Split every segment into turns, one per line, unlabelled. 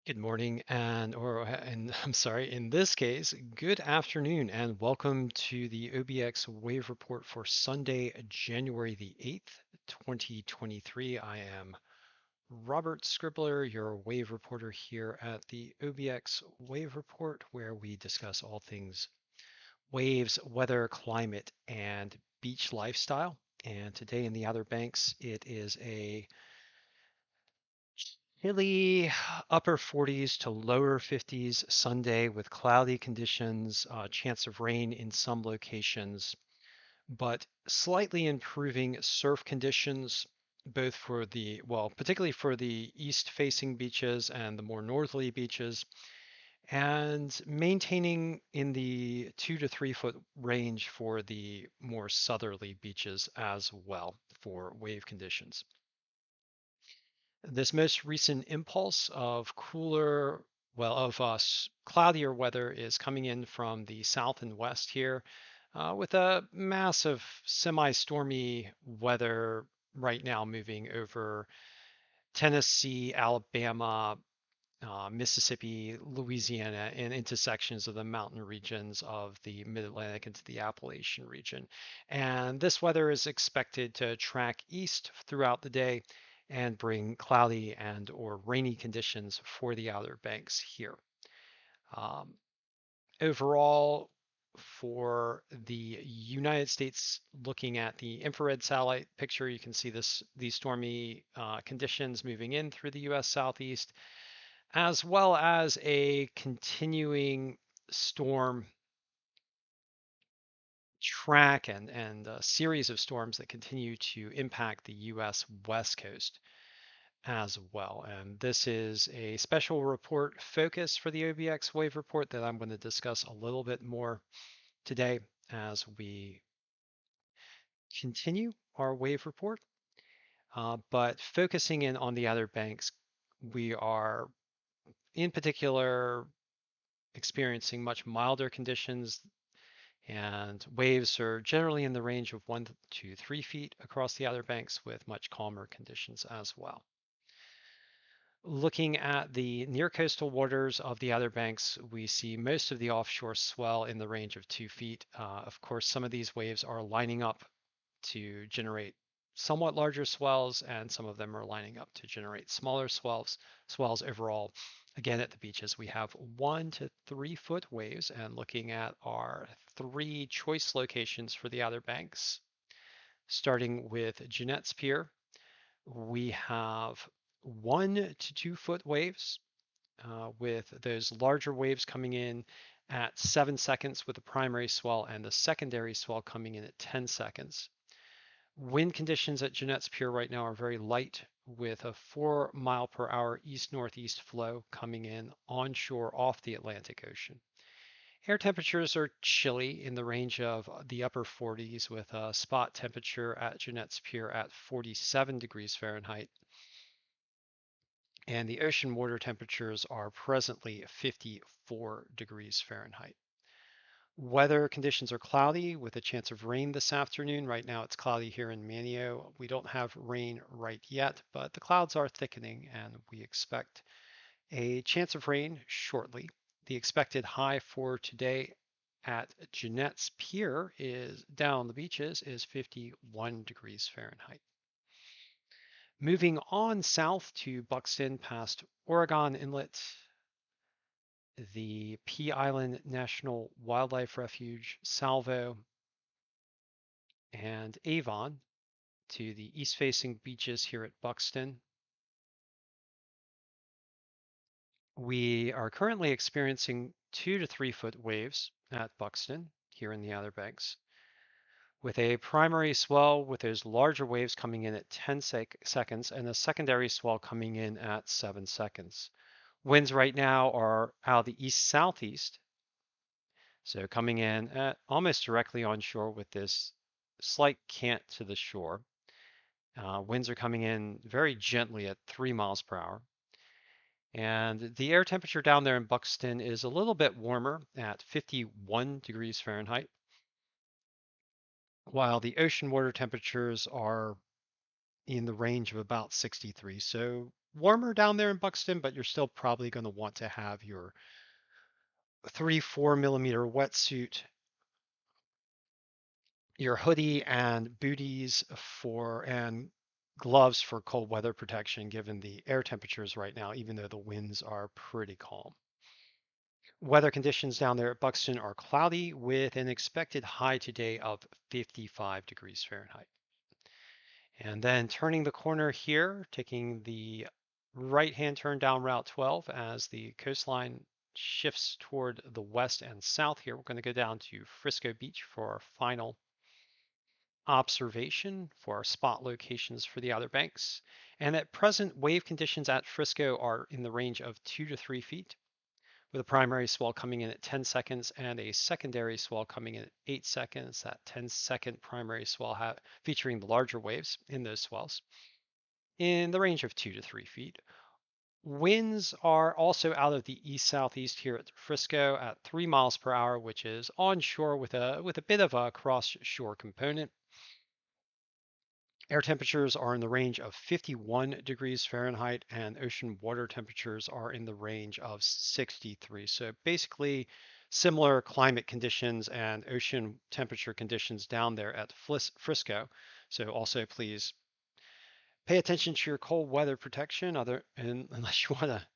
Good morning, and I'm sorry, in this case, good afternoon, and welcome to the OBX Wave Report for Sunday, January the 8th, 2023. I am Robert Scribbler, your wave reporter here at the OBX Wave Report, where we discuss all things waves, weather, climate, and beach lifestyle. And today in the Outer Banks, it is a chilly upper 40s to lower 50s Sunday with cloudy conditions, chance of rain in some locations, but slightly improving surf conditions, both for particularly for the east facing beaches and the more northerly beaches, and maintaining in the 2 to 3 foot range for the more southerly beaches as well for wave conditions. This most recent impulse of cloudier weather is coming in from the south and west here, with a massive semi-stormy weather right now moving over Tennessee, Alabama, Mississippi, Louisiana, and into sections of the mountain regions of the Mid-Atlantic into the Appalachian region. And this weather is expected to track east throughout the day and bring cloudy and or rainy conditions for the Outer Banks here. Um, Overall, for the United States, looking at the infrared satellite picture, you can see these stormy conditions moving in through the U.S. Southeast, as well as a continuing storm track and a series of storms that continue to impact the U.S. West Coast as well. And this is a special report focus for the OBX wave report that I'm going to discuss a little bit more today as we continue our wave report. But focusing in on the Outer Banks, we are in particular experiencing much milder conditions, and waves are generally in the range of 1 to 3 feet across the Outer Banks with much calmer conditions as well. Looking at the near coastal waters of the Outer Banks, we see most of the offshore swell in the range of 2 feet. Of course, some of these waves are lining up to generate somewhat larger swells, and some of them are lining up to generate smaller swells overall. Again, at the beaches, we have 1 to 3 foot waves, and looking at our three choice locations for the Outer Banks, starting with Jeanette's Pier, we have 1 to 2 foot waves, with those larger waves coming in at 7 seconds with the primary swell and the secondary swell coming in at 10 seconds. Wind conditions at Jeanette's Pier right now are very light, with a 4 mile per hour east-northeast flow coming in onshore off the Atlantic Ocean. Air temperatures are chilly in the range of the upper 40s, with a spot temperature at Jeanette's Pier at 47 degrees Fahrenheit. And the ocean water temperatures are presently 54 degrees Fahrenheit. Weather conditions are cloudy with a chance of rain this afternoon. Right now it's cloudy here in Manio. We don't have rain right yet, but the clouds are thickening and we expect a chance of rain shortly. The expected high for today at Jeanette's Pier is down the beaches is 51 degrees Fahrenheit. Moving on south to Buxton past Oregon Inlet, the Pea Island National Wildlife Refuge, Salvo, and Avon to the east-facing beaches here at Buxton. We are currently experiencing 2 to 3 foot waves at Buxton here in the Outer Banks, with a primary swell with those larger waves coming in at 10 seconds and a secondary swell coming in at 7 seconds. Winds right now are out of the east-southeast, so coming in at almost directly onshore with this slight cant to the shore. Winds are coming in very gently at 3 miles per hour. And the air temperature down there in Buxton is a little bit warmer at 51 degrees Fahrenheit, while the ocean water temperatures are in the range of about 63. So warmer down there in Buxton, but you're still probably going to want to have your 3-4 millimeter wetsuit, your hoodie and booties and gloves for cold weather protection given the air temperatures right now, even though the winds are pretty calm. Weather conditions down there at Buxton are cloudy with an expected high today of 55 degrees Fahrenheit. And then turning the corner here, taking the right-hand turn down Route 12 as the coastline shifts toward the west and south here. We're going to go down to Frisco Beach for our final observation for our spot locations for the Outer Banks. And at present, wave conditions at Frisco are in the range of 2 to 3 feet, with a primary swell coming in at 10 seconds and a secondary swell coming in at 8 seconds. That 10-second primary swell featuring the larger waves in those swells in the range of 2 to 3 feet. Winds are also out of the east-southeast here at Frisco at 3 miles per hour, which is onshore with a bit of a cross-shore component. Air temperatures are in the range of 51 degrees Fahrenheit, and ocean water temperatures are in the range of 63. So basically, similar climate conditions and ocean temperature conditions down there at Frisco. So also please pay attention to your cold weather protection, unless you want to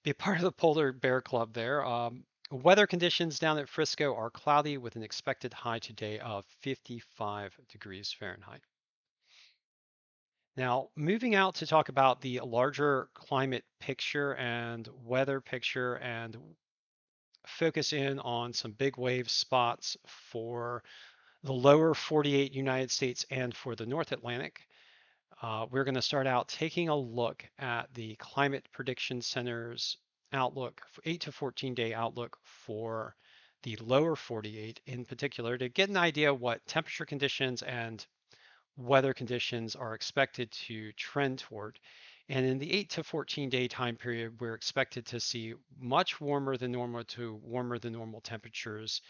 be a part of the Polar Bear Club there. Weather conditions down at Frisco are cloudy with an expected high today of 55 degrees Fahrenheit. Now, moving out to talk about the larger climate picture and weather picture and focus in on some big wave spots for the lower 48 United States and for the North Atlantic. We're going to start out taking a look at the Climate Prediction Center's outlook, 8 to 14 day outlook for the lower 48 in particular to get an idea what temperature conditions and weather conditions are expected to trend toward. And in the 8 to 14 day time period, we're expected to see much warmer than normal to warmer than normal temperatures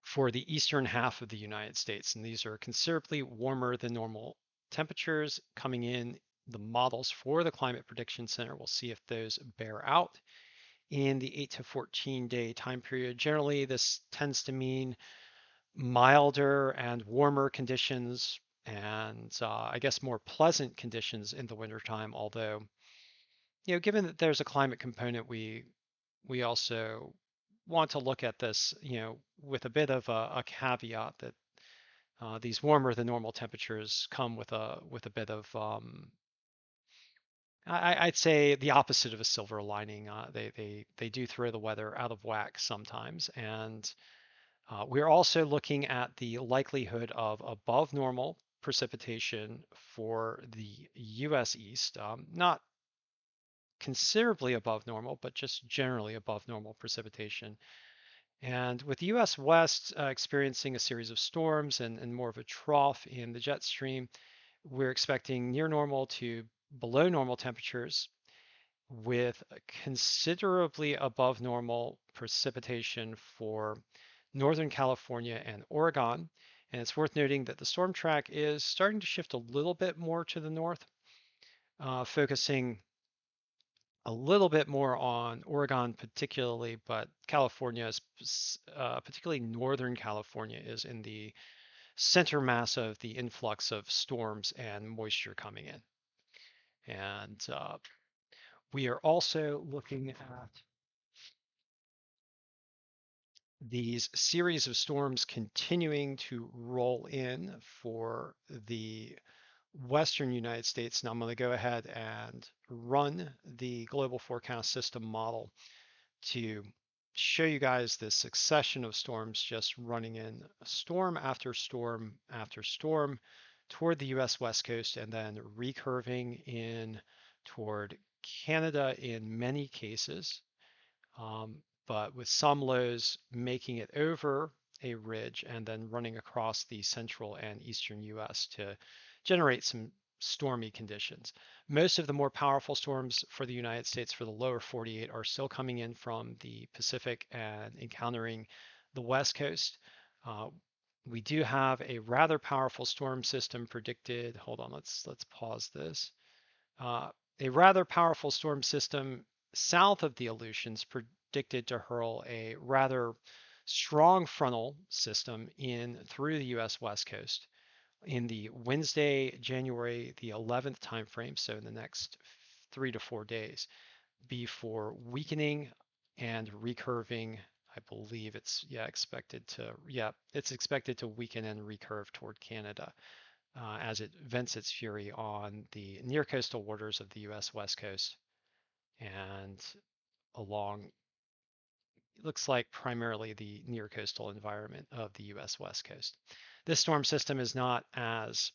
for the eastern half of the United States. And these are considerably warmer than normal temperatures coming in. The models for the Climate Prediction Center, we'll see if those bear out in the 8 to 14 day time period. Generally, this tends to mean milder and warmer conditions and I guess more pleasant conditions in the wintertime. Although, given that there's a climate component, we also want to look at this, with a bit of a caveat that these warmer than normal temperatures come with a bit of I'd say the opposite of a silver lining. They do throw the weather out of whack sometimes, and we're also looking at the likelihood of above normal precipitation for the U.S. East, not considerably above normal, but just generally above normal precipitation. And with the US West experiencing a series of storms and more of a trough in the jet stream, we're expecting near normal to below normal temperatures with considerably above normal precipitation for Northern California and Oregon. And it's worth noting that the storm track is starting to shift a little bit more to the north, focusing a little bit more on Oregon particularly, but California is particularly Northern California is in the center mass of the influx of storms and moisture coming in. And we are also looking at these series of storms continuing to roll in for the Western United States. Now I'm going to go ahead and run the global forecast system model to show you guys this succession of storms just running in storm after storm after storm toward the US West Coast and then recurving in toward Canada in many cases, but with some lows making it over a ridge and then running across the central and eastern US to generate some stormy conditions. Most of the more powerful storms for the United States for the lower 48 are still coming in from the Pacific and encountering the West Coast. We do have a rather powerful storm system predicted. Hold on, let's pause this. Uh, a rather powerful storm system south of the Aleutians predicted to hurl a rather strong frontal system in through the U.S. West Coast in the Wednesday, January the 11th timeframe, so in the next 3 to 4 days, before weakening and recurving. I believe it's it's expected to weaken and recurve toward Canada as it vents its fury on the near coastal waters of the U.S. West Coast and along, it looks like primarily the near coastal environment of the U.S. West Coast. This storm system is not as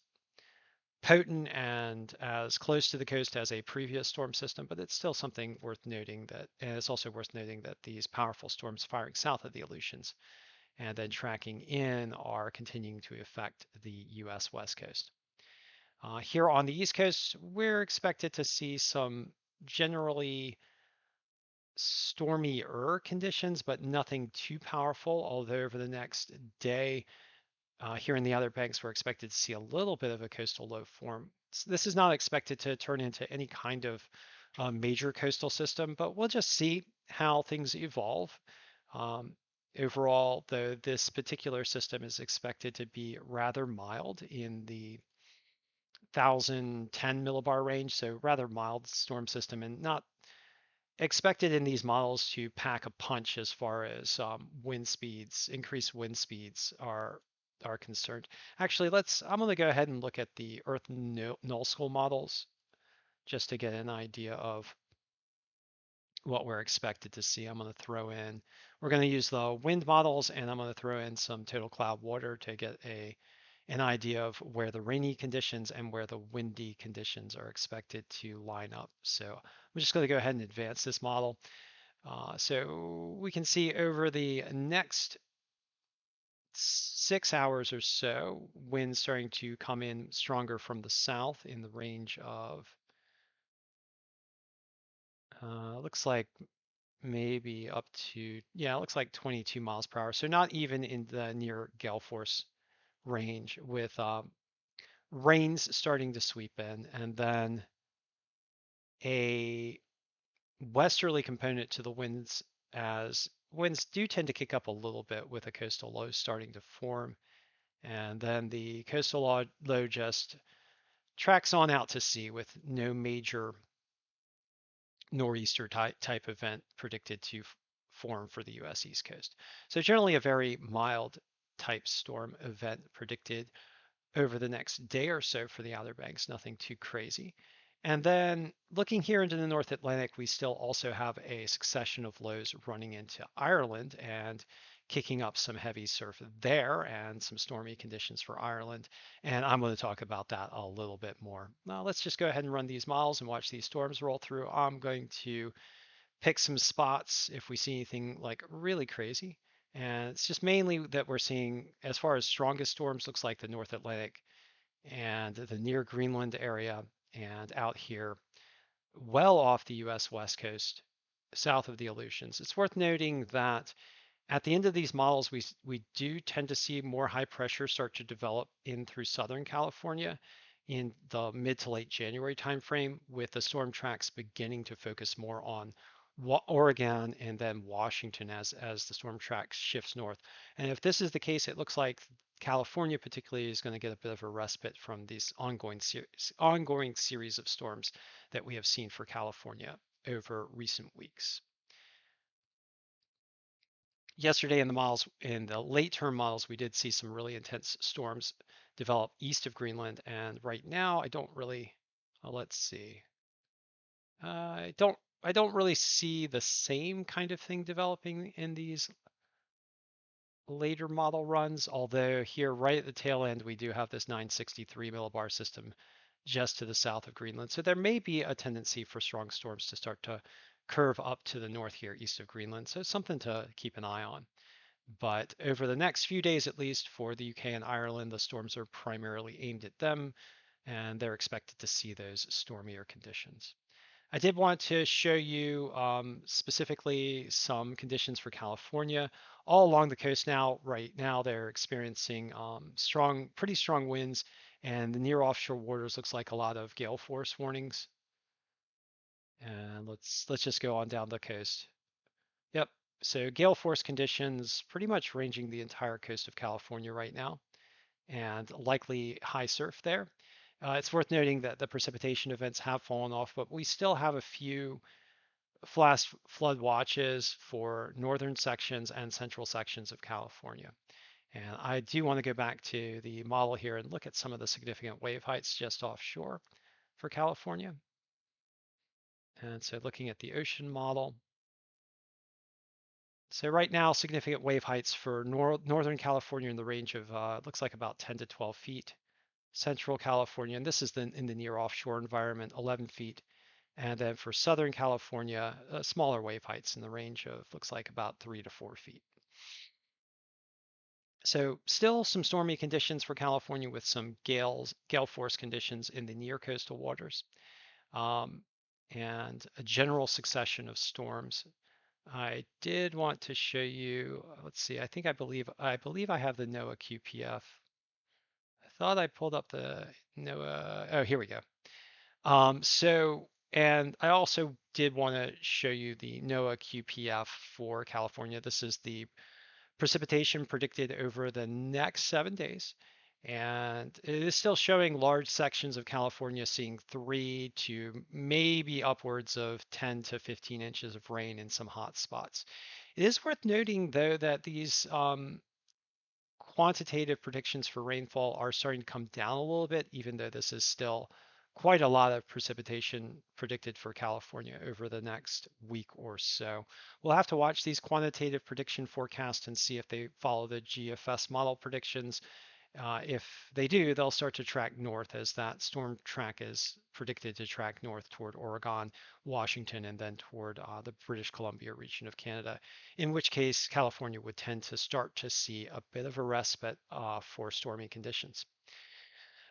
potent and as close to the coast as a previous storm system, but it's still something worth noting that, and it's also worth noting that these powerful storms firing south of the Aleutians and then tracking in are continuing to affect the U.S. West Coast. Here on the East Coast, we're expected to see some generally stormier conditions, but nothing too powerful. Although over the next day, here in the Outer Banks, we're expected to see a little bit of a coastal low form. This is not expected to turn into any kind of major coastal system, but we'll just see how things evolve. Um, Overall, though, this particular system is expected to be rather mild in the 1010 millibar range, so rather mild storm system and not expected in these models to pack a punch as far as wind speeds, increased wind speeds are concerned. Actually, I'm going to go ahead and look at the Earth null school models just to get an idea of what we're expected to see. We're going to use the wind models and I'm going to throw in some total cloud water to get an idea of where the rainy conditions and where the windy conditions are expected to line up. So I'm just going to go ahead and advance this model. So we can see over the next 6 hours or so, winds starting to come in stronger from the south in the range of, looks like maybe up to, yeah, it looks like 22 miles per hour. So not even in the near gale force range with rains starting to sweep in and then a westerly component to the winds as winds do tend to kick up a little bit with a coastal low starting to form. And then the coastal low just tracks on out to sea with no major nor'easter type event predicted to form for the US East Coast. So generally a very mild type storm event predicted over the next day or so for the Outer Banks, nothing too crazy. And then looking here into the North Atlantic, we still also have a succession of lows running into Ireland and kicking up some heavy surf there and some stormy conditions for Ireland. And I'm going to talk about that a little bit more. Now, let's just go ahead and run these models and watch these storms roll through. I'm going to pick some spots if we see anything like really crazy. And it's just mainly that we're seeing, as far as strongest storms, looks like the North Atlantic and the near Greenland area and out here well off the US West Coast, south of the Aleutians. It's worth noting that at the end of these models, we do tend to see more high pressure start to develop in through Southern California in the mid to late January timeframe, with the storm tracks beginning to focus more on Oregon and then Washington as the storm track shifts north. And if this is the case, it looks like California particularly is going to get a bit of a respite from these ongoing series of storms that we have seen for California over recent weeks. Yesterday in the late term models, we did see some really intense storms develop east of Greenland. And right now, I don't really, let's see. I don't really see the same kind of thing developing in these later model runs, although here right at the tail end, we do have this 963 millibar system just to the south of Greenland. So there may be a tendency for strong storms to start to curve up to the north here east of Greenland. So it's something to keep an eye on. But over the next few days, at least for the UK and Ireland, the storms are primarily aimed at them, and they're expected to see those stormier conditions. I did want to show you specifically some conditions for California. All along the coast now, right now, they're experiencing pretty strong winds, and the near offshore waters looks like a lot of gale force warnings Let's just go on down the coast. Yep. So gale force conditions pretty much ranging the entire coast of California right now, and likely high surf there. It's worth noting that the precipitation events have fallen off, but we still have a few flash flood watches for northern sections and central sections of California. And I do want to go back to the model here and look at some of the significant wave heights just offshore for California. And so looking at the ocean model. So right now, significant wave heights for Northern California in the range of, looks like about 10 to 12 feet. Central California, and this is in the near offshore environment, 11 feet. And then for Southern California, smaller wave heights in the range of, looks like about 3 to 4 feet. So still some stormy conditions for California with some gale force conditions in the near coastal waters, um, and a general succession of storms. I did want to show you, let's see, I believe I have the NOAA QPF. I thought I pulled up the NOAA. Oh, here we go. And I also did want to show you the NOAA QPF for California. This is the precipitation predicted over the next 7 days. And it is still showing large sections of California seeing 3 to maybe upwards of 10 to 15 inches of rain in some hot spots. It is worth noting, though, that these quantitative predictions for rainfall are starting to come down a little bit, even though this is still quite a lot of precipitation predicted for California over the next week or so. We'll have to watch these quantitative prediction forecasts and see if they follow the GFS model predictions. If they do, they'll start to track north, as that storm track is predicted to track north toward Oregon, Washington, and then toward the British Columbia region of Canada, in which case California would tend to start to see a bit of a respite for stormy conditions.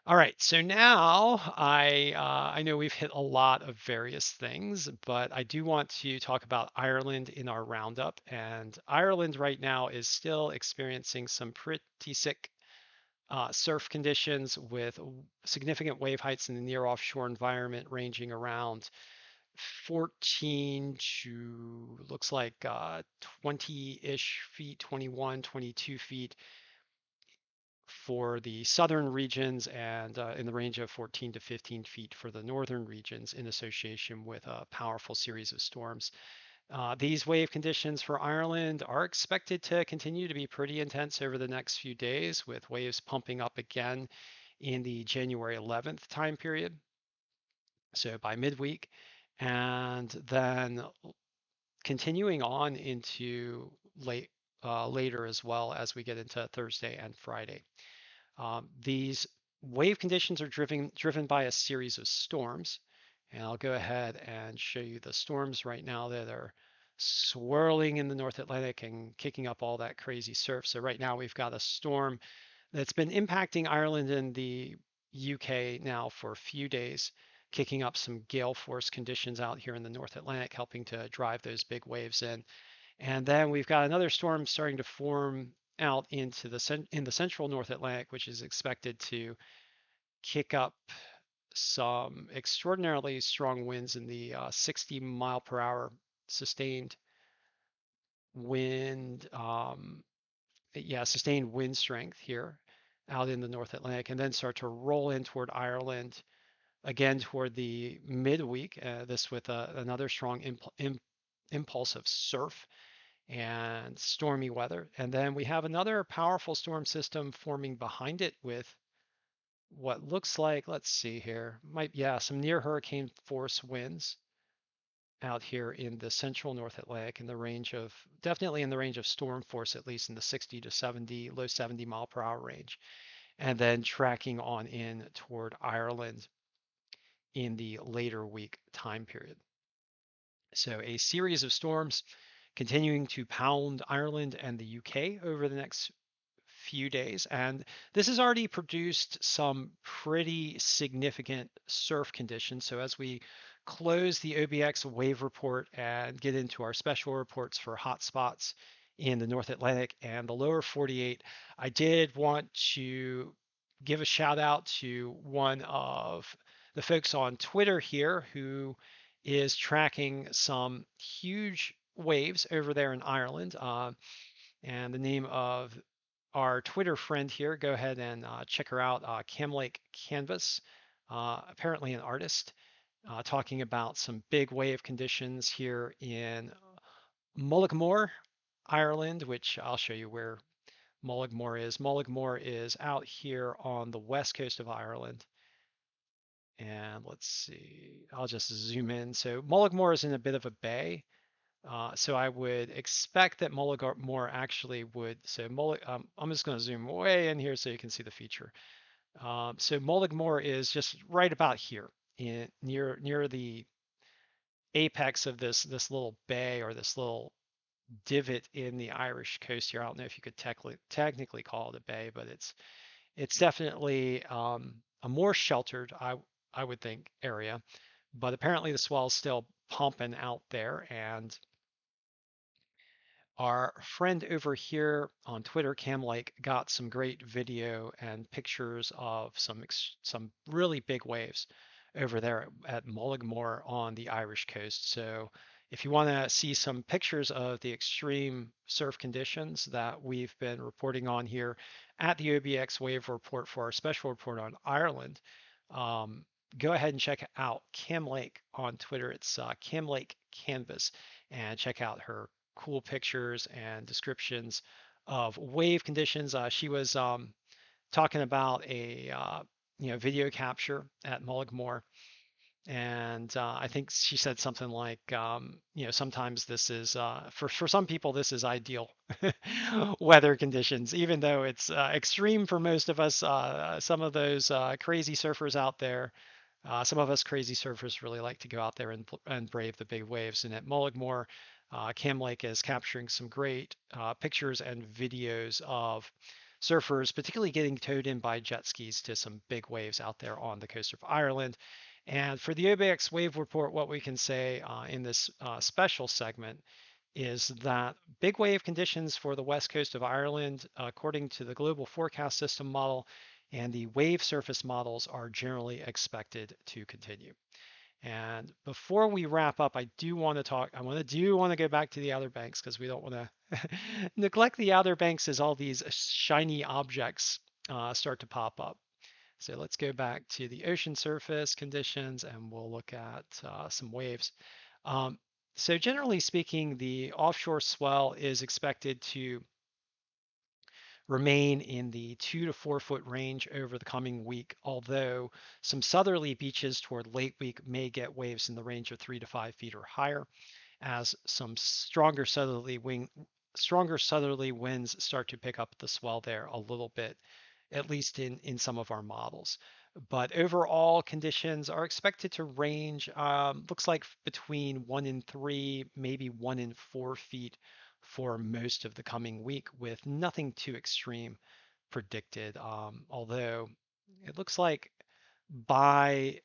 All right, so now I know we've hit a lot of various things, but I do want to talk about Ireland in our roundup. And Ireland right now is still experiencing some pretty sick surf conditions with significant wave heights in the near offshore environment ranging around 14 to, looks like 20-ish feet, 21, 22 feet for the southern regions, and in the range of 14 to 15 feet for the northern regions, in association with a powerful series of storms. These wave conditions for Ireland are expected to continue to be pretty intense over the next few days, with waves pumping up again in the January 11th time period, so by midweek, and then continuing on into later as well as we get into Thursday and Friday. These wave conditions are driven by a series of storms. And I'll go ahead and show you the storms right now that are swirling in the North Atlantic and kicking up all that crazy surf. So right now we've got a storm that's been impacting Ireland and the UK now for a few days, kicking up some gale force conditions out here in the North Atlantic, helping to drive those big waves in. And then we've got another storm starting to form out into in the central North Atlantic, which is expected to kick up some extraordinarily strong winds in the 60 mile per hour sustained wind, sustained wind strength here out in the North Atlantic, and then start to roll in toward Ireland again toward the midweek. This with another strong impulse of surf and stormy weather. And then we have another powerful storm system forming behind it with what looks like, let's see here, some near hurricane force winds out here in the central North Atlantic, in the range of, definitely in the range of storm force, at least in the 60 to 70, low 70 mile per hour range, and then tracking on in toward Ireland in the later week time period. So a series of storms continuing to pound Ireland and the UK over the next few days. And this has already produced some pretty significant surf conditions. So as we close the OBX wave report and get into our special reports for hotspots in the North Atlantic and the lower 48, I did want to give a shout out to one of the folks on Twitter here who is tracking some huge waves over there in Ireland. And the name of our Twitter friend here, go ahead and check her out, Cam Lake Canvas, apparently an artist, talking about some big wave conditions here in Mullaghmore, Ireland, which I'll show you where Mullaghmore is. Mullaghmore is out here on the west coast of Ireland. And let's see, I'll just zoom in. So Mullaghmore is in a bit of a bay. So I would expect that Mullaghmore actually would, so I'm just going to zoom way in here so you can see the feature. So Mullaghmore is just right about here, near the apex of this little bay, or this little divot in the Irish coast here. I don't know if you could technically call it a bay, but it's definitely a more sheltered, I would think, area. But apparently the swell's still pumping out there, and our friend over here on Twitter, Camlike, got some great video and pictures of some really big waves over there at Mullaghmore on the Irish coast. So if you want to see some pictures of the extreme surf conditions that we've been reporting on here at the OBX Wave Report for our special report on Ireland, um, go ahead and check out Cam Lake on Twitter. It's Cam Lake Canvas, and check out her cool pictures and descriptions of wave conditions. She was talking about a video capture at Mullaghmore, and I think she said something like, sometimes this is for some people this is ideal weather conditions, even though it's extreme for most of us. Some of those crazy surfers out there. Some of us crazy surfers really like to go out there and brave the big waves. And at Mullaghmore, Cam Lake is capturing some great pictures and videos of surfers, particularly getting towed in by jet skis to some big waves out there on the coast of Ireland. And for the OBX Wave Report, what we can say in this special segment is that big wave conditions for the west coast of Ireland, according to the Global Forecast System model and the wave surface models, are generally expected to continue. And before we wrap up, I do want to go back to the Outer Banks, because we don't want to neglect the Outer Banks as all these shiny objects start to pop up. So let's go back to the ocean surface conditions, and we'll look at some waves. Um, so generally speaking, the offshore swell is expected to remain in the 2 to 4 foot range over the coming week, although some southerly beaches toward late week may get waves in the range of 3 to 5 feet or higher, as some stronger southerly winds start to pick up the swell there a little bit, at least in some of our models. But overall conditions are expected to range, looks like between 1 and 3, maybe 1 and 4 feet for most of the coming week, with nothing too extreme predicted. Although it looks like by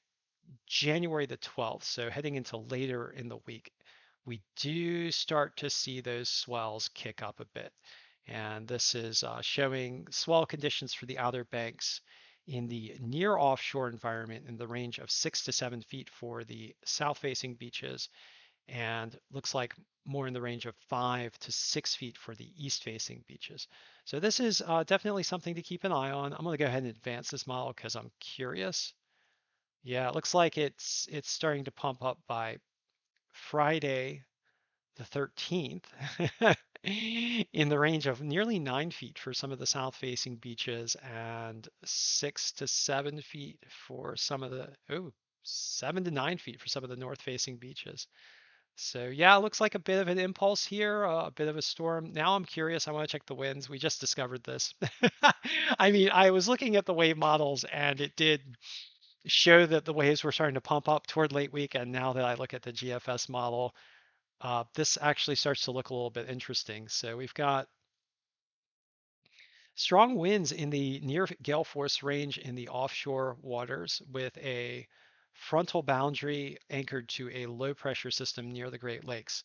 January the 12th, so heading into later in the week, we do start to see those swells kick up a bit. And this is showing swell conditions for the Outer Banks in the near offshore environment in the range of 6 to 7 feet for the south facing beaches, and looks like more in the range of 5 to 6 feet for the east facing beaches. So this is definitely something to keep an eye on. I'm going to go ahead and advance this model because I'm curious. Yeah, it looks like it's starting to pump up by Friday the 13th in the range of nearly 9 feet for some of the south facing beaches, and 6 to 7 feet for some of the, 7 to 9 feet for some of the north facing beaches. So yeah, it looks like a bit of an impulse here, a bit of a storm. Now I'm curious. I want to check the winds. We just discovered this. I mean, I was looking at the wave models, and it did show that the waves were starting to pump up toward late week. And now that I look at the GFS model, this actually starts to look a little bit interesting. So we've got strong winds in the near gale force range in the offshore waters, with a frontal boundary anchored to a low pressure system near the Great Lakes,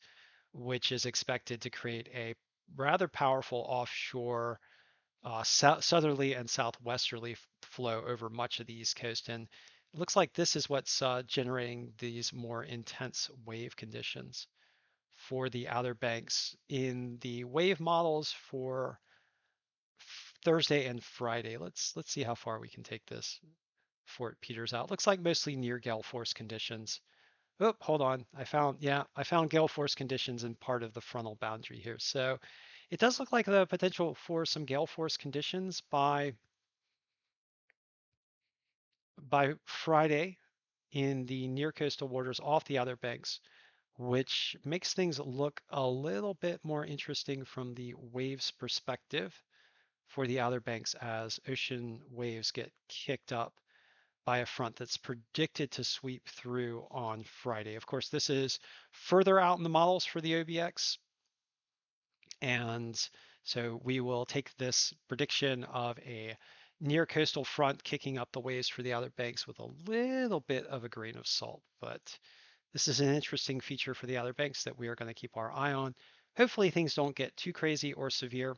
which is expected to create a rather powerful offshore southerly and southwesterly flow over much of the East Coast. And looks like this is what's generating these more intense wave conditions for the Outer Banks in the wave models for Thursday and Friday. Let's see how far we can take this before it peters out. Looks like mostly near gale force conditions. Oh, hold on. I found gale force conditions in part of the frontal boundary here. So it does look like the potential for some gale force conditions by Friday in the near coastal waters off the Outer Banks, which makes things look a little bit more interesting from the waves perspective for the Outer Banks as ocean waves get kicked up by a front that's predicted to sweep through on Friday. Of course, this is further out in the models for the OBX, and so we will take this prediction of a near coastal front kicking up the waves for the Outer Banks with a little bit of a grain of salt. But this is an interesting feature for the Outer Banks that we are going to keep our eye on. Hopefully things don't get too crazy or severe,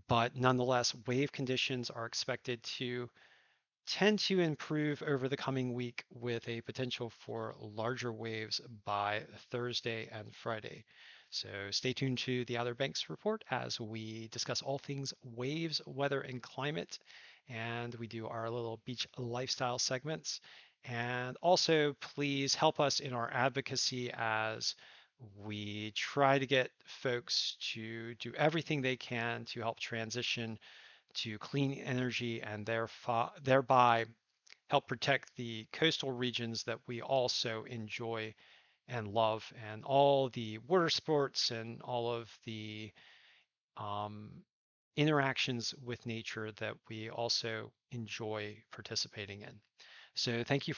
but nonetheless, wave conditions are expected to tend to improve over the coming week with a potential for larger waves by Thursday and Friday. So stay tuned to the Outer Banks report as we discuss all things waves, weather, and climate. And we do our little beach lifestyle segments. And also, please help us in our advocacy as we try to get folks to do everything they can to help transition to clean energy and thereby help protect the coastal regions that we also enjoy and love, and all the water sports and all of the um, interactions with nature that we also enjoy participating in. So thank you